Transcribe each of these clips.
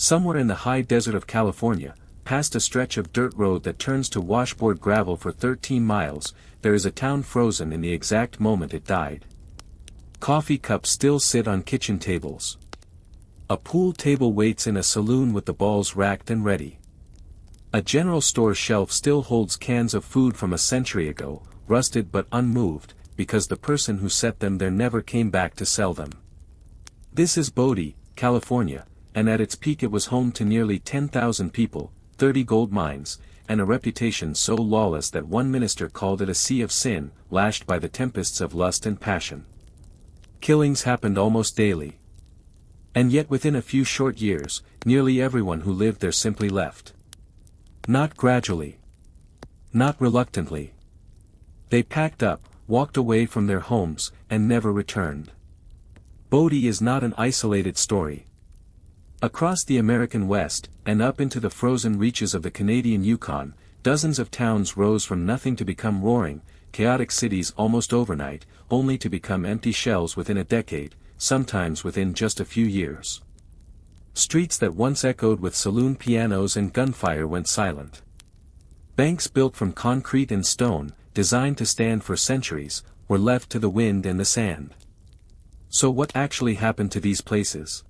Somewhere in the high desert of California, past a stretch of dirt road that turns to washboard gravel for 13 miles, there is a town frozen in the exact moment it died. Coffee cups still sit on kitchen tables. A pool table waits in a saloon with the balls racked and ready. A general store shelf still holds cans of food from a century ago, rusted but unmoved, because the person who set them there never came back to sell them. This is Bodie, California, and at its peak it was home to nearly 10,000 people, 30 gold mines, and a reputation so lawless that one minister called it a sea of sin, lashed by the tempests of lust and passion. Killings happened almost daily. And yet within a few short years, nearly everyone who lived there simply left. Not gradually. Not reluctantly. They packed up, walked away from their homes, and never returned. Bodie is not an isolated story. Across the American West, and up into the frozen reaches of the Canadian Yukon, dozens of towns rose from nothing to become roaring, chaotic cities almost overnight, only to become empty shells within a decade, sometimes within just a few years. Streets that once echoed with saloon pianos and gunfire went silent. Banks built from concrete and stone, designed to stand for centuries, were left to the wind and the sand. So what actually happened to these places?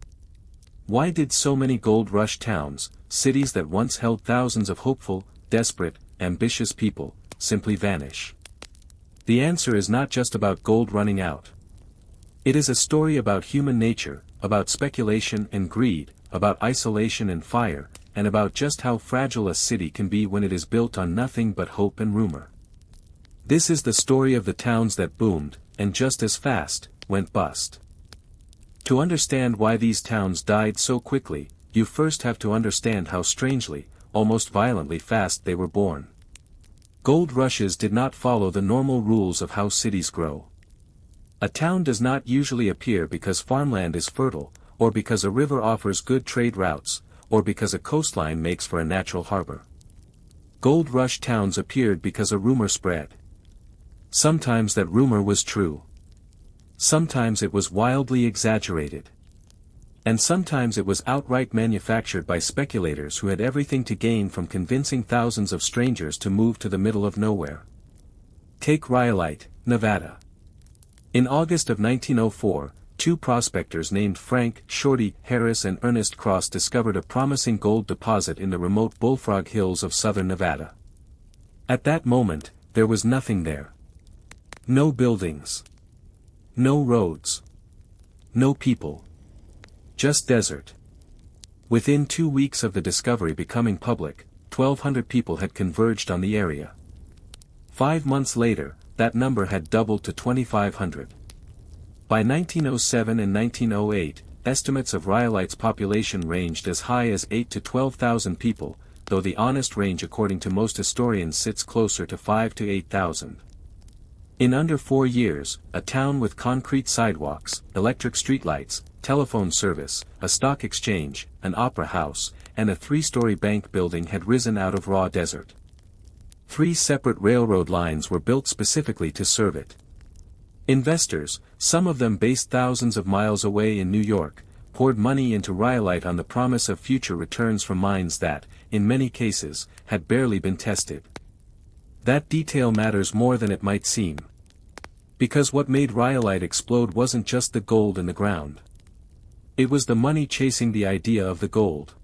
Why did so many gold rush towns, cities that once held thousands of hopeful, desperate, ambitious people, simply vanish? The answer is not just about gold running out. It is a story about human nature, about speculation and greed, about isolation and fire, and about just how fragile a city can be when it is built on nothing but hope and rumor. This is the story of the towns that boomed, and just as fast, went bust. To understand why these towns died so quickly, you first have to understand how strangely, almost violently fast they were born. Gold rushes did not follow the normal rules of how cities grow. A town does not usually appear because farmland is fertile, or because a river offers good trade routes, or because a coastline makes for a natural harbor. Gold rush towns appeared because a rumor spread. Sometimes that rumor was true. Sometimes it was wildly exaggerated. And sometimes it was outright manufactured by speculators who had everything to gain from convincing thousands of strangers to move to the middle of nowhere. Take Rhyolite, Nevada. In August of 1904, two prospectors named Frank Shorty Harris and Ernest Cross discovered a promising gold deposit in the remote Bullfrog Hills of southern Nevada. At that moment, there was nothing there. No buildings. No roads. No people. Just desert. Within 2 weeks of the discovery becoming public, 1,200 people had converged on the area. 5 months later, that number had doubled to 2,500. By 1907 and 1908, estimates of Rhyolite's population ranged as high as 8 to 12,000 people, though the honest range according to most historians sits closer to 5 to 8,000. In under 4 years, a town with concrete sidewalks, electric streetlights, telephone service, a stock exchange, an opera house, and a 3-story bank building had risen out of raw desert. 3 separate railroad lines were built specifically to serve it. Investors, some of them based thousands of miles away in New York, poured money into Rhyolite on the promise of future returns from mines that, in many cases, had barely been tested. That detail matters more than it might seem. Because what made Rhyolite explode wasn't just the gold in the ground. It was the money chasing the idea of the gold.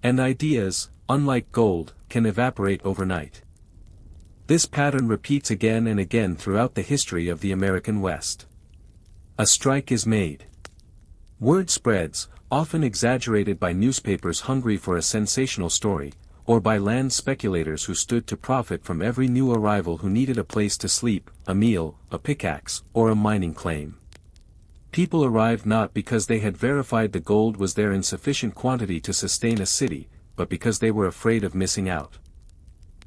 And ideas, unlike gold, can evaporate overnight. This pattern repeats again and again throughout the history of the American West. A strike is made. Word spreads, often exaggerated by newspapers hungry for a sensational story, or by land speculators who stood to profit from every new arrival who needed a place to sleep, a meal, a pickaxe, or a mining claim. People arrived not because they had verified the gold was there in sufficient quantity to sustain a city, but because they were afraid of missing out.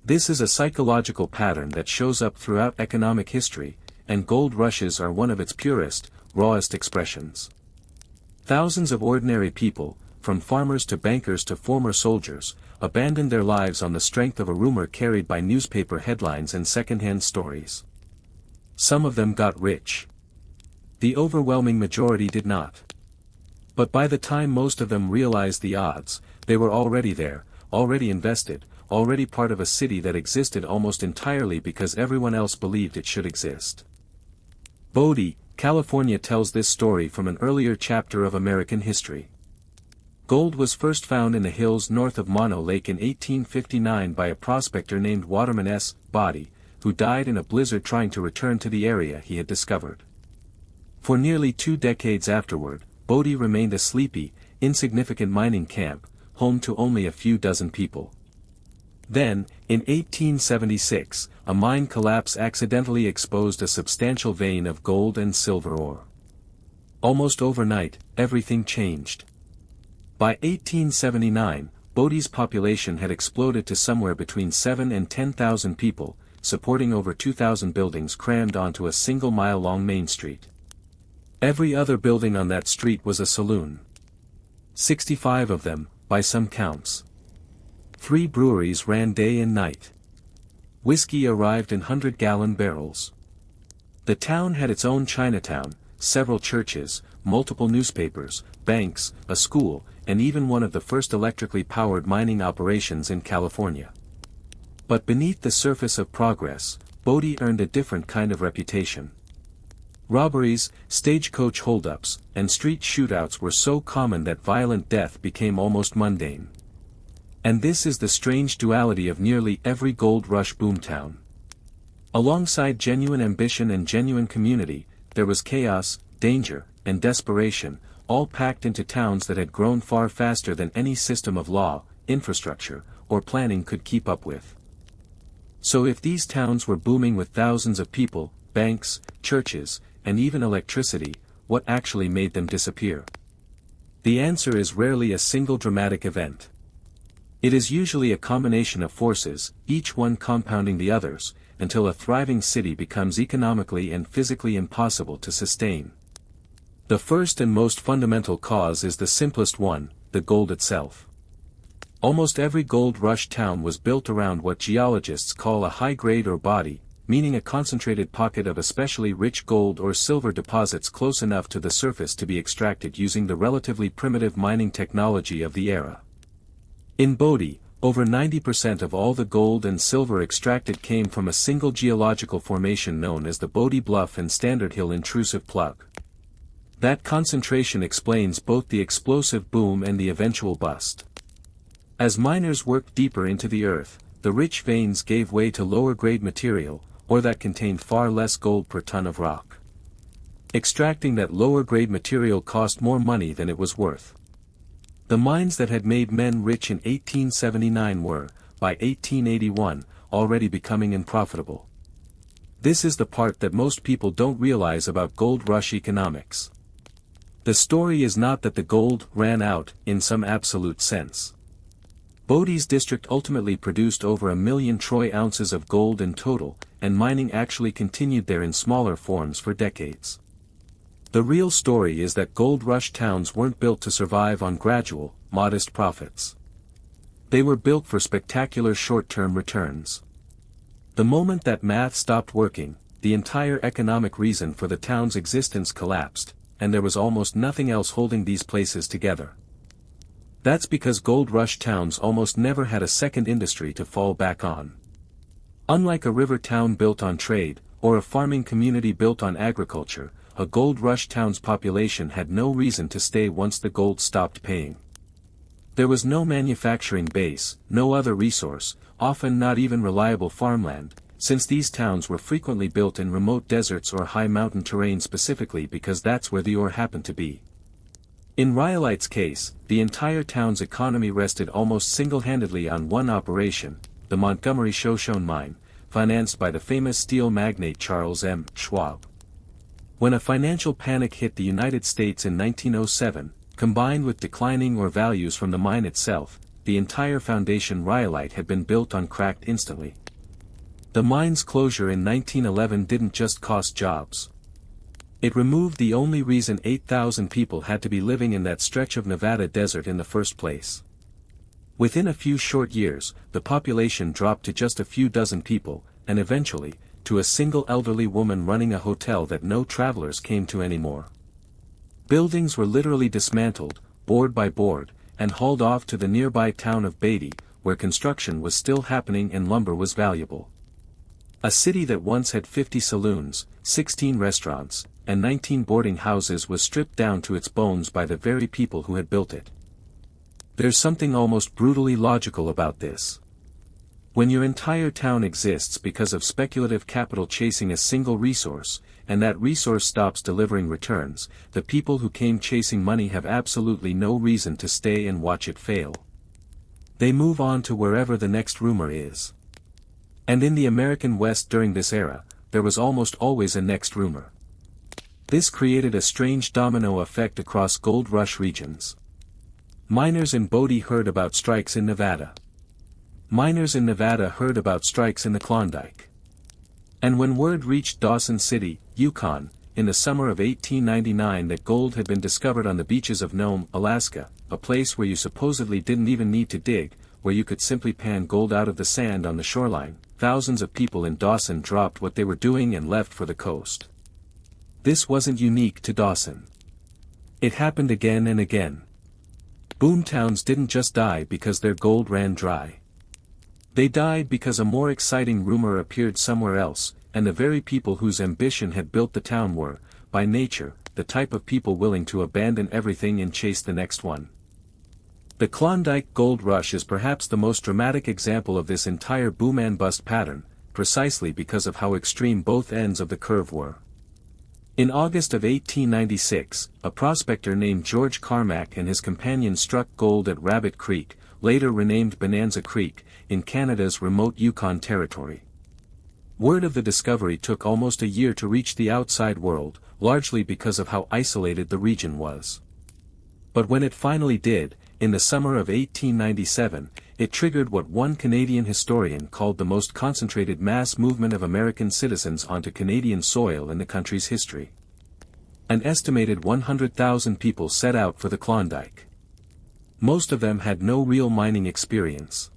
This is a psychological pattern that shows up throughout economic history, and gold rushes are one of its purest, rawest expressions. Thousands of ordinary people, from farmers to bankers to former soldiers, abandoned their lives on the strength of a rumor carried by newspaper headlines and second-hand stories. Some of them got rich. The overwhelming majority did not. But by the time most of them realized the odds, they were already there, already invested, already part of a city that existed almost entirely because everyone else believed it should exist. Bodie, California tells this story from an earlier chapter of American history. Gold was first found in the hills north of Mono Lake in 1859 by a prospector named Waterman S. Bodie, who died in a blizzard trying to return to the area he had discovered. For nearly 2 decades afterward, Bodie remained a sleepy, insignificant mining camp, home to only a few dozen people. Then, in 1876, a mine collapse accidentally exposed a substantial vein of gold and silver ore. Almost overnight, everything changed. By 1879, Bodie's population had exploded to somewhere between 7,000 and 10,000 people, supporting over 2,000 buildings crammed onto a single-mile-long main street. Every other building on that street was a saloon. 65 of them, by some counts. 3 breweries ran day and night. Whiskey arrived in 100-gallon barrels. The town had its own Chinatown, several churches, multiple newspapers, banks, a school, and even one of the first electrically powered mining operations in California. But beneath the surface of progress, Bodie earned a different kind of reputation. Robberies, stagecoach holdups, and street shootouts were so common that violent death became almost mundane. And this is the strange duality of nearly every gold rush boomtown. Alongside genuine ambition and genuine community, there was chaos, danger, and desperation, all packed into towns that had grown far faster than any system of law, infrastructure, or planning could keep up with. So if these towns were booming with thousands of people, banks, churches, and even electricity, what actually made them disappear? The answer is rarely a single dramatic event. It is usually a combination of forces, each one compounding the others, until a thriving city becomes economically and physically impossible to sustain. The first and most fundamental cause is the simplest one, the gold itself. Almost every gold rush town was built around what geologists call a high-grade ore body, meaning a concentrated pocket of especially rich gold or silver deposits close enough to the surface to be extracted using the relatively primitive mining technology of the era. In Bodie, over 90% of all the gold and silver extracted came from a single geological formation known as the Bodie Bluff and Standard Hill intrusive plug. That concentration explains both the explosive boom and the eventual bust. As miners worked deeper into the earth, the rich veins gave way to lower-grade material, or that contained far less gold per ton of rock. Extracting that lower-grade material cost more money than it was worth. The mines that had made men rich in 1879 were, by 1881, already becoming unprofitable. This is the part that most people don't realize about gold rush economics. The story is not that the gold ran out, in some absolute sense. Bodie's district ultimately produced over 1 million troy ounces of gold in total, and mining actually continued there in smaller forms for decades. The real story is that gold rush towns weren't built to survive on gradual, modest profits. They were built for spectacular short-term returns. The moment that math stopped working, the entire economic reason for the town's existence collapsed, and there was almost nothing else holding these places together. That's because gold rush towns almost never had a second industry to fall back on. Unlike a river town built on trade, or a farming community built on agriculture, a gold rush town's population had no reason to stay once the gold stopped paying. There was no manufacturing base, no other resource, often not even reliable farmland, since these towns were frequently built in remote deserts or high mountain terrain specifically because that's where the ore happened to be. In Rhyolite's case, the entire town's economy rested almost single-handedly on one operation, the Montgomery Shoshone mine, financed by the famous steel magnate Charles M. Schwab. When a financial panic hit the United States in 1907, combined with declining ore values from the mine itself, the entire foundation Rhyolite had been built on cracked instantly. The mine's closure in 1911 didn't just cost jobs. It removed the only reason 8,000 people had to be living in that stretch of Nevada desert in the first place. Within a few short years, the population dropped to just a few dozen people, and eventually, to a single elderly woman running a hotel that no travelers came to anymore. Buildings were literally dismantled, board by board, and hauled off to the nearby town of Bodie, where construction was still happening and lumber was valuable. A city that once had 50 saloons, 16 restaurants, and 19 boarding houses was stripped down to its bones by the very people who had built it. There's something almost brutally logical about this. When your entire town exists because of speculative capital chasing a single resource, and that resource stops delivering returns, the people who came chasing money have absolutely no reason to stay and watch it fail. They move on to wherever the next rumor is. And in the American West during this era, there was almost always a next rumor. This created a strange domino effect across gold rush regions. Miners in Bodie heard about strikes in Nevada. Miners in Nevada heard about strikes in the Klondike. And when word reached Dawson City, Yukon, in the summer of 1899 that gold had been discovered on the beaches of Nome, Alaska, a place where you supposedly didn't even need to dig, where you could simply pan gold out of the sand on the shoreline, thousands of people in Dawson dropped what they were doing and left for the coast. This wasn't unique to Dawson. It happened again and again. Boomtowns didn't just die because their gold ran dry. They died because a more exciting rumor appeared somewhere else, and the very people whose ambition had built the town were, by nature, the type of people willing to abandon everything and chase the next one. The Klondike Gold Rush is perhaps the most dramatic example of this entire boom and bust pattern, precisely because of how extreme both ends of the curve were. In August of 1896, a prospector named George Carmack and his companion struck gold at Rabbit Creek, later renamed Bonanza Creek, in Canada's remote Yukon territory. Word of the discovery took almost a year to reach the outside world, largely because of how isolated the region was. But when it finally did, in the summer of 1897, it triggered what one Canadian historian called the most concentrated mass movement of American citizens onto Canadian soil in the country's history. An estimated 100,000 people set out for the Klondike. Most of them had no real mining experience.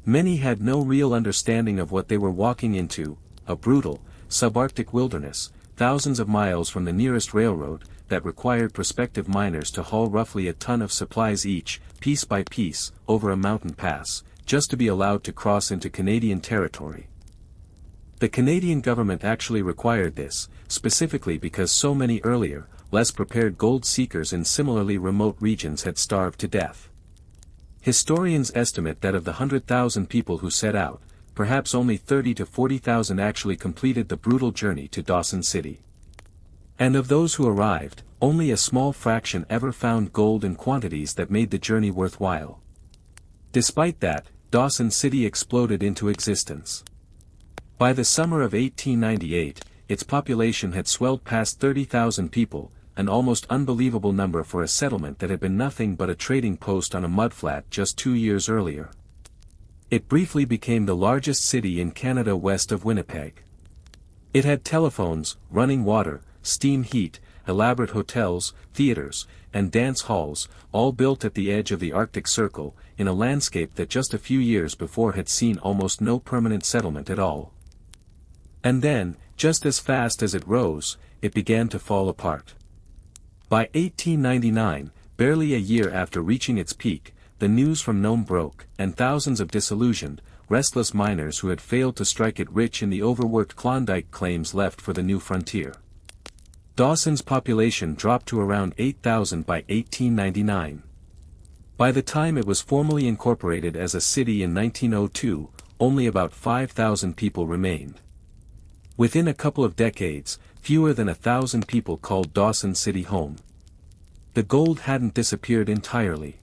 Many had no real understanding of what they were walking into, a brutal, subarctic wilderness, thousands of miles from the nearest railroad, that required prospective miners to haul roughly a ton of supplies each, piece by piece, over a mountain pass, just to be allowed to cross into Canadian territory. The Canadian government actually required this, specifically because so many earlier, less prepared gold seekers in similarly remote regions had starved to death. Historians estimate that of the 100,000 people who set out, perhaps only 30 to 40,000 actually completed the brutal journey to Dawson City. And of those who arrived, only a small fraction ever found gold in quantities that made the journey worthwhile. Despite that, Dawson City exploded into existence. By the summer of 1898, its population had swelled past 30,000 people, an almost unbelievable number for a settlement that had been nothing but a trading post on a mudflat just 2 years earlier. It briefly became the largest city in Canada west of Winnipeg. It had telephones, running water, steam heat, elaborate hotels, theaters, and dance halls, all built at the edge of the Arctic Circle, in a landscape that just a few years before had seen almost no permanent settlement at all. And then, just as fast as it rose, it began to fall apart. By 1899, barely a year after reaching its peak, the news from Nome broke, and thousands of disillusioned, restless miners who had failed to strike it rich in the overworked Klondike claims left for the new frontier. Dawson's population dropped to around 8,000 by 1899. By the time it was formally incorporated as a city in 1902, only about 5,000 people remained. Within a couple of decades, fewer than 1,000 people called Dawson City home. The gold hadn't disappeared entirely.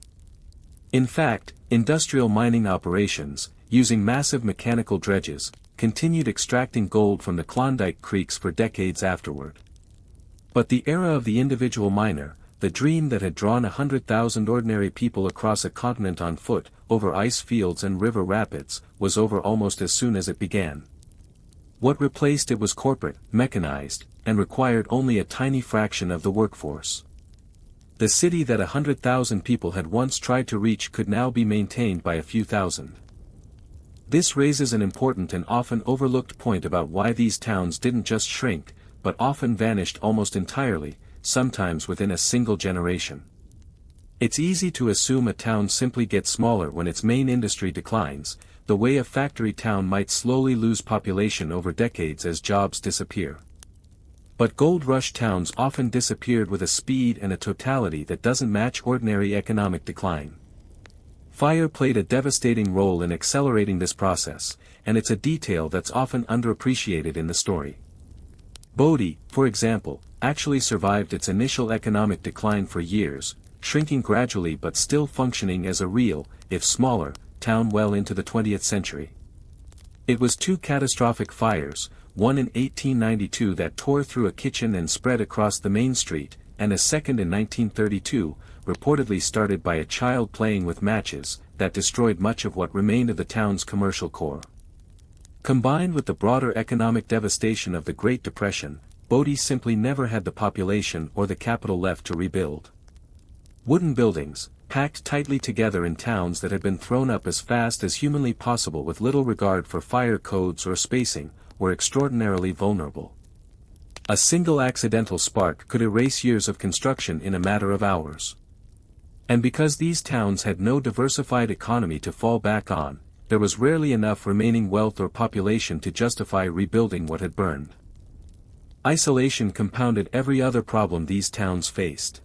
In fact, industrial mining operations, using massive mechanical dredges, continued extracting gold from the Klondike creeks for decades afterward. But the era of the individual miner, the dream that had drawn 100,000 ordinary people across a continent on foot, over ice fields and river rapids, was over almost as soon as it began. What replaced it was corporate, mechanized, and required only a tiny fraction of the workforce. The city that 100,000 people had once tried to reach could now be maintained by a few thousand. This raises an important and often overlooked point about why these towns didn't just shrink, but often vanished almost entirely, sometimes within a single generation. It's easy to assume a town simply gets smaller when its main industry declines, the way a factory town might slowly lose population over decades as jobs disappear. But gold rush towns often disappeared with a speed and a totality that doesn't match ordinary economic decline. Fire played a devastating role in accelerating this process, and it's a detail that's often underappreciated in the story. Bodie, for example, actually survived its initial economic decline for years, shrinking gradually but still functioning as a real, if smaller, town well into the 20th century. It was two catastrophic fires, one in 1892 that tore through a kitchen and spread across the main street, and a second in 1932, reportedly started by a child playing with matches, that destroyed much of what remained of the town's commercial core. Combined with the broader economic devastation of the Great Depression, Bodie simply never had the population or the capital left to rebuild. Wooden buildings, packed tightly together in towns that had been thrown up as fast as humanly possible with little regard for fire codes or spacing, were extraordinarily vulnerable. A single accidental spark could erase years of construction in a matter of hours. And because these towns had no diversified economy to fall back on, there was rarely enough remaining wealth or population to justify rebuilding what had burned. Isolation compounded every other problem these towns faced.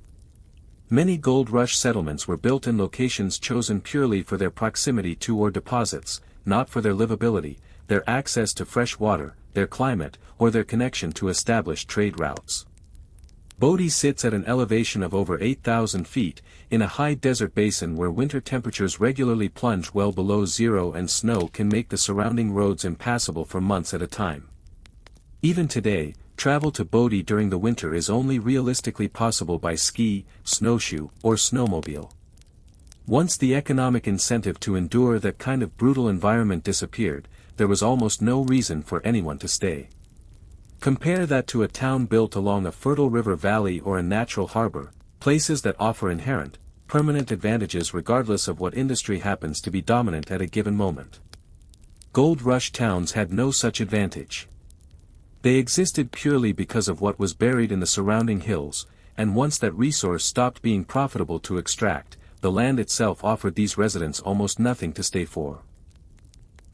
Many gold rush settlements were built in locations chosen purely for their proximity to ore deposits, not for their livability, their access to fresh water, their climate, or their connection to established trade routes. Bodie sits at an elevation of over 8,000 feet, in a high desert basin where winter temperatures regularly plunge well below zero and snow can make the surrounding roads impassable for months at a time. Even today, travel to Bodie during the winter is only realistically possible by ski, snowshoe, or snowmobile. Once the economic incentive to endure that kind of brutal environment disappeared, there was almost no reason for anyone to stay. Compare that to a town built along a fertile river valley or a natural harbor, places that offer inherent, permanent advantages regardless of what industry happens to be dominant at a given moment. Gold rush towns had no such advantage. They existed purely because of what was buried in the surrounding hills, and once that resource stopped being profitable to extract, the land itself offered these residents almost nothing to stay for.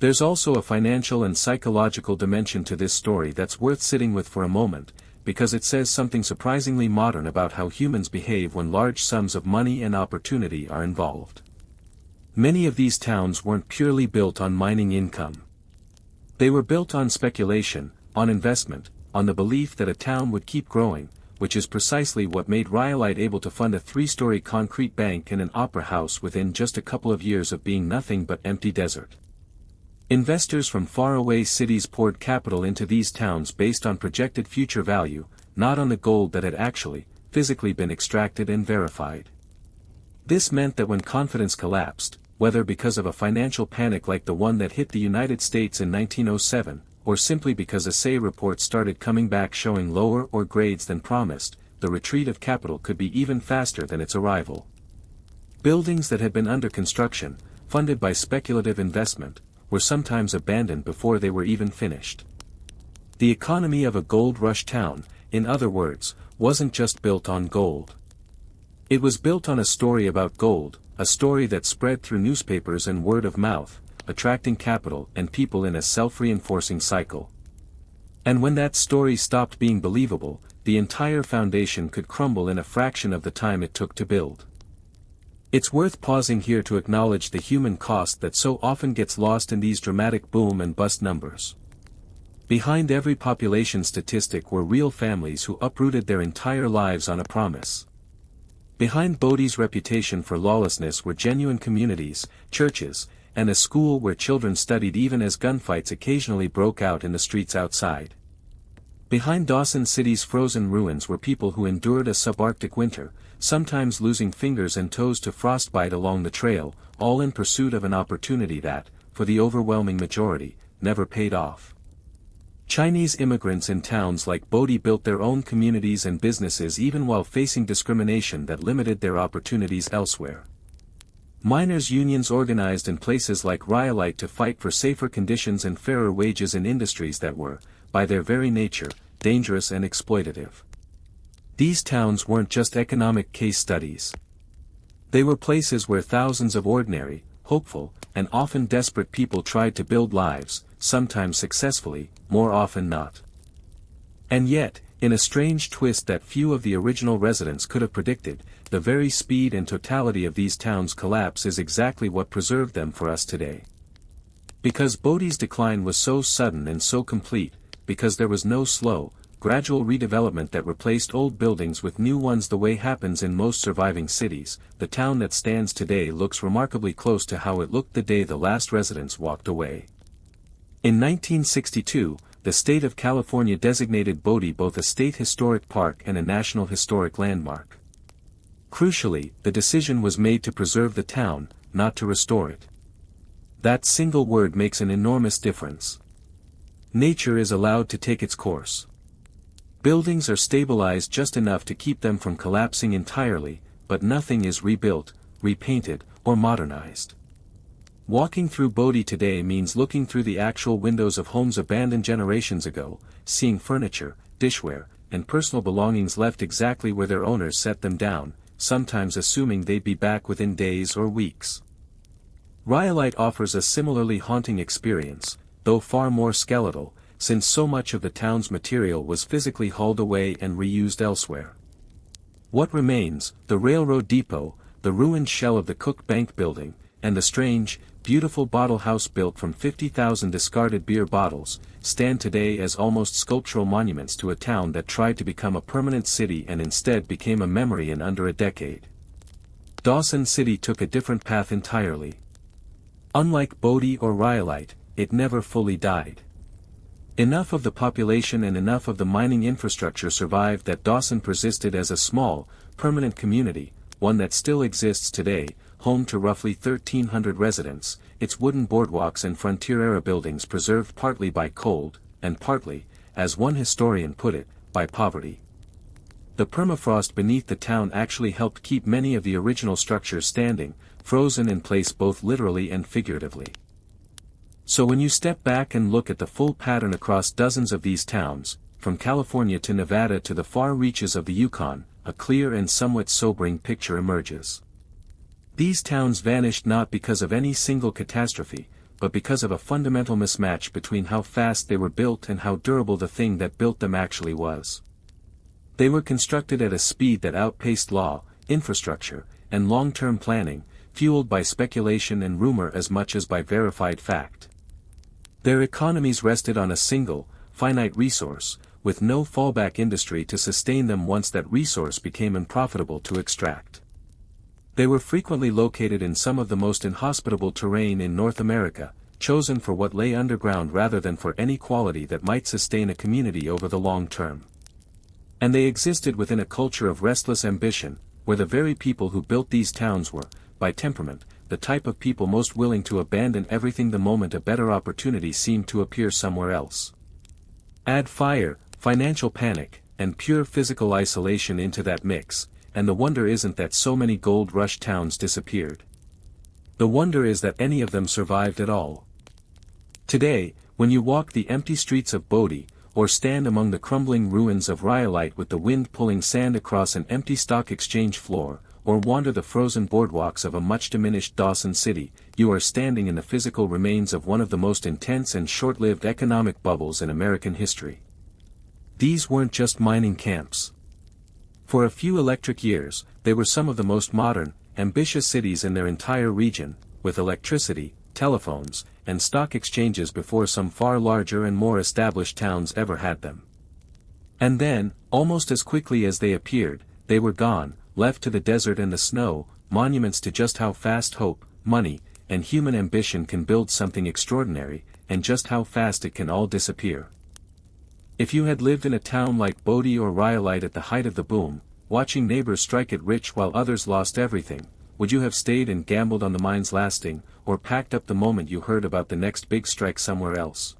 There's also a financial and psychological dimension to this story that's worth sitting with for a moment, because it says something surprisingly modern about how humans behave when large sums of money and opportunity are involved. Many of these towns weren't purely built on mining income. They were built on speculation, on investment, on the belief that a town would keep growing, which is precisely what made Rhyolite able to fund a 3-story concrete bank and an opera house within just a couple of years of being nothing but empty desert. Investors from faraway cities poured capital into these towns based on projected future value, not on the gold that had actually, physically been extracted and verified. This meant that when confidence collapsed, whether because of a financial panic like the one that hit the United States in 1907, or simply because assay reports started coming back showing lower ore grades than promised, the retreat of capital could be even faster than its arrival. Buildings that had been under construction, funded by speculative investment, were sometimes abandoned before they were even finished. The economy of a gold rush town, in other words, wasn't just built on gold. It was built on a story about gold, a story that spread through newspapers and word of mouth, attracting capital and people in a self-reinforcing cycle. And when that story stopped being believable, the entire foundation could crumble in a fraction of the time it took to build. It's worth pausing here to acknowledge the human cost that so often gets lost in these dramatic boom and bust numbers. Behind every population statistic were real families who uprooted their entire lives on a promise. Behind Bodie's reputation for lawlessness were genuine communities, churches, and a school where children studied even as gunfights occasionally broke out in the streets outside. Behind Dawson City's frozen ruins were people who endured a subarctic winter, sometimes losing fingers and toes to frostbite along the trail, all in pursuit of an opportunity that, for the overwhelming majority, never paid off. Chinese immigrants in towns like Bodie built their own communities and businesses even while facing discrimination that limited their opportunities elsewhere. Miners' unions organized in places like Rhyolite to fight for safer conditions and fairer wages in industries that were, by their very nature, dangerous and exploitative. These towns weren't just economic case studies. They were places where thousands of ordinary, hopeful, and often desperate people tried to build lives, sometimes successfully, more often not. And yet, in a strange twist that few of the original residents could have predicted, the very speed and totality of these towns' collapse is exactly what preserved them for us today. Because Bodie's decline was so sudden and so complete, because there was no slow, gradual redevelopment that replaced old buildings with new ones the way happens in most surviving cities, the town that stands today looks remarkably close to how it looked the day the last residents walked away. In 1962, the state of California designated Bodie both a state historic park and a national historic landmark. Crucially, the decision was made to preserve the town, not to restore it. That single word makes an enormous difference. Nature is allowed to take its course. Buildings are stabilized just enough to keep them from collapsing entirely, but nothing is rebuilt, repainted, or modernized. Walking through Bodie today means looking through the actual windows of homes abandoned generations ago, seeing furniture, dishware, and personal belongings left exactly where their owners set them down, sometimes assuming they'd be back within days or weeks. Rhyolite offers a similarly haunting experience, though far more skeletal, since so much of the town's material was physically hauled away and reused elsewhere. What remains, the railroad depot, the ruined shell of the Cook Bank building, and the strange, beautiful bottle house built from 50,000 discarded beer bottles, stand today as almost sculptural monuments to a town that tried to become a permanent city and instead became a memory in under a decade. Dawson City took a different path entirely. Unlike Bodie or Rhyolite, it never fully died. Enough of the population and enough of the mining infrastructure survived that Dawson persisted as a small, permanent community, one that still exists today, home to roughly 1,300 residents, its wooden boardwalks and frontier-era buildings preserved partly by cold, and partly, as one historian put it, by poverty. The permafrost beneath the town actually helped keep many of the original structures standing, frozen in place both literally and figuratively. So when you step back and look at the full pattern across dozens of these towns, from California to Nevada to the far reaches of the Yukon, a clear and somewhat sobering picture emerges. These towns vanished not because of any single catastrophe, but because of a fundamental mismatch between how fast they were built and how durable the thing that built them actually was. They were constructed at a speed that outpaced law, infrastructure, and long-term planning, fueled by speculation and rumor as much as by verified fact. Their economies rested on a single, finite resource, with no fallback industry to sustain them once that resource became unprofitable to extract. They were frequently located in some of the most inhospitable terrain in North America, chosen for what lay underground rather than for any quality that might sustain a community over the long term. And they existed within a culture of restless ambition, where the very people who built these towns were, by temperament, the type of people most willing to abandon everything the moment a better opportunity seemed to appear somewhere else. Add fire, financial panic, and pure physical isolation into that mix, and the wonder isn't that so many gold rush towns disappeared. The wonder is that any of them survived at all. Today, when you walk the empty streets of Bodie, or stand among the crumbling ruins of Rhyolite with the wind pulling sand across an empty stock exchange floor, or wander the frozen boardwalks of a much-diminished Dawson City, you are standing in the physical remains of one of the most intense and short-lived economic bubbles in American history. These weren't just mining camps. For a few electric years, they were some of the most modern, ambitious cities in their entire region, with electricity, telephones, and stock exchanges before some far larger and more established towns ever had them. And then, almost as quickly as they appeared, they were gone, left to the desert and the snow, monuments to just how fast hope, money, and human ambition can build something extraordinary, and just how fast it can all disappear. If you had lived in a town like Bodie or Rhyolite at the height of the boom, watching neighbors strike it rich while others lost everything, would you have stayed and gambled on the mine's lasting, or packed up the moment you heard about the next big strike somewhere else?